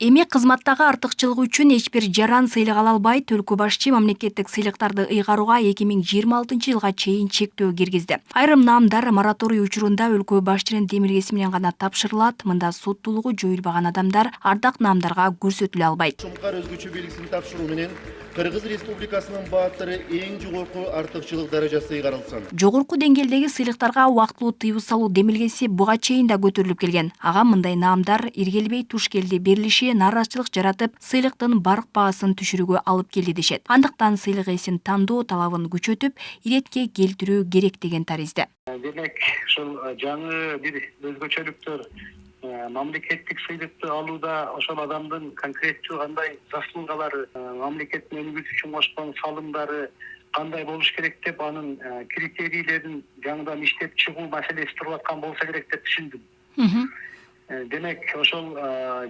Эми кызматтагы артыкчылыгы үчүн эч бир жаран сыйлык ала албайт. Өлкө башчы мамлекеттик сыйлыктарды ыйгарууга 2026 жылга чейин чектөө киргизди. Айрым наамдар мораторий учурунда өлкө башчынын демилгеси менен гана тапшырылат. Мында соттуулугу жоюлбаган адамдар ардак наамдарга көрсөтүлө албайт. Шумкар өзгөчө белгисин тапшыруу менен Кыргыз Республикасынын баатыры эң жогорку артыкчылык даражасы ыйгарылсын. Жогорку деңгээлдеги сыйлыктарга убактылуу тыюу салуу демилгеси буга чейин да көтөрүлүп келген. Ага мындай наамдар иргелбей туш келди берилиши нааразычылык жаратып, сыйлыктын барк баасын түшүрүүгө алып келди дешет. Андыктан сыйлык ээсин тандоо талабын күчөтүп, иретке келтирүү керек деген таризде. Демек, ошол жаңы бир өзгөчөлүктөр мамлекеттик сыйлыкты алууда ошол адамдын конкреттүү кандай заслугалары, мамлекеттин өнүгүүсү үчүн кошкон салымдары кандай болуш керек деп анын критерийлерин жаңыдан иштеп чыгуу маселеси туруп аткан болсо керек деп түшүндүм. Демек, ошол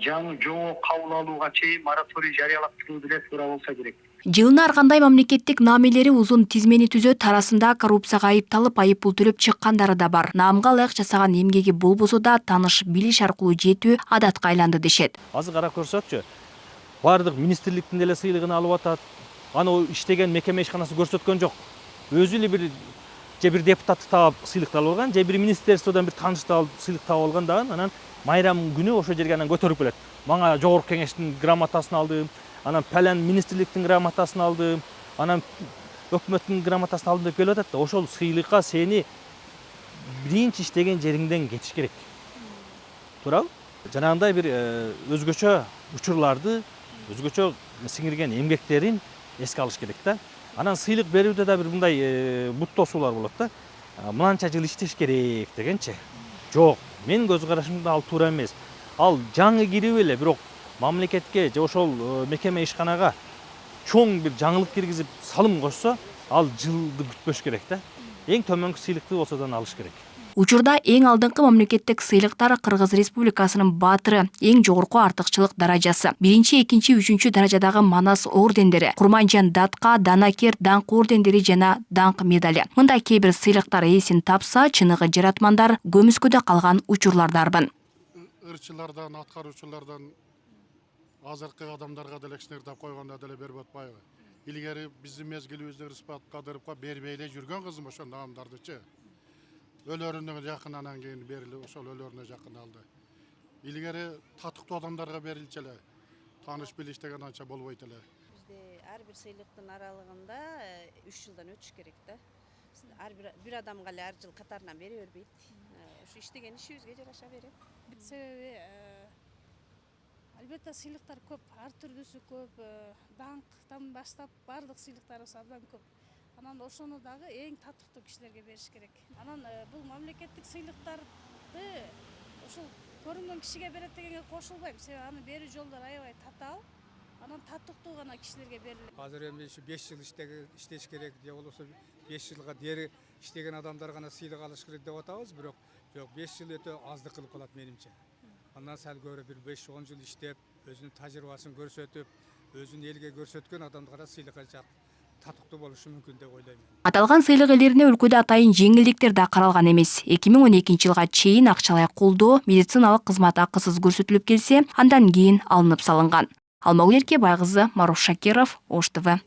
жаңы жоо кабыл алууга чейин мораторий жарыялап туруу деле туура болсо керек. Жылына ар кандай мамлекеттик наамелери узун тизмени түзөт, арасында коррупцияга айыпталып, айып пул төлөп чыккандары да бар. Наамга ылайык жасаган эмгеги болбосо да таныш билиш аркылуу жетүү адатка айланды дешет. Азыр карап көрсөкчү, баардык министрликтин деле сыйлыгын алып атат. Аны иштеген мекеме ишканасы көрсөткөн жок. Өзү эле бир депутатты таап сыйлыкты алып алган, же бир министерстводон бир таанышты алып сыйлыкты таап алган дагы, анан майрам күнү ошол жерге анан көтөрүп келет. Мага жогорку кеңештин грамотасын алдым, анан палан министрликтин грамотасын алдым, анан өкмөттүн грамотасын алдым деп келип атат да, ошол сыйлыкка сени биринчи иштеген жериңден кетиш керек. Туурабы? Жанагындай бир өзгөчө учурларды, өзгөчө сиңирген эмгектерин эске алыш керек да. Анан сыйлык берүүдө да бир мындай бут тосуулар болот да. Мынанча жыл иштеш керек дегенчи. Жок, менин көз карашымда ал туура эмес. Ал жаңы кирип эле, бирок мамлекетке же ошол мекеме ишканага чоң бир жаңылык киргизип салым кошсо, ал жылды күтпөш керек да. Эң төмөнкү сыйлыкты болсо да алыш керек. Учурда эң алдыңкы мамлекеттик сыйлыктар Кыргыз Республикасынын баатыры, эң жогорку артыкчылык даражасы. 1, 2, 3 даражадагы Манас ордендери, Курманжан Датка, Данакер даңк ордендери жана даңк медали. Мындай кээ бир сыйлыктар ээсин тапса, чыныгы жаратмандар көмүскөдө калган учурлардарбын. Ырчылардан, аткаруучулардан азыркы адамдарга деле кичинекей тап койгондо деле берип атпайбы. Илгери биздин мезгилибизде Рыспат Кадыровго бербей эле жүргөн кызым ошол наамдардычы. Өлөрүнө жакын анан кийин берилип, ошол өлөрүнө жакын алды. Илгери татыктуу адамдарга берилчү эле. Тааныш билиш деген анча болбойт эле. Бизде ар бир сыйлыктын аралыгында 3 жылдан өтүш керек да. Ар бир адамга эле ар жыл катарынан бере бербейт. Ушу иштеген ишибизге жараша берет. Себеби албетте сыйлыктар көп, ар түрдүүсү көп, даңктан баштап баардык сыйлыктарыбыз абдан көп. Анан ошону дагы эң татыктуу кишилерге бериш керек. Анан бул мамлекеттик сыйлыктарды ошол көрүнгөн кишиге берет дегенге кошулбайм. Себеби аны берүү жолдору аябай татаал. Анан татыктуу гана кишилерге берилет. Азыр эми 5 жыл иштеш керек, же болбосо 5 жылга дери иштеген адамдар гана сыйлык алыш керек деп атабыз, бирок жок, 5 жыл өтө аздык кылып калат менимче. Андан сәл көрө бир 5-10 жыл иштеп, өзүнүн тажрыйбасын көрсөтүп, өзүн элге көрсөткөн адамдарга сыйлык алчак татыктуу болушу мүмкүн деп ойлойм. Аталган сыйлык ээлерине өлкөдө атайын жеңилдиктер да каралган эмес. 2012 жылга чейин акчалай колдоо, медициналык кызмат акысыз көрсөтүлүп келсе, андан кийин алынып салынган. Алмагүл Эркебай кызы, Маруш Шакиров, Ош ТВ.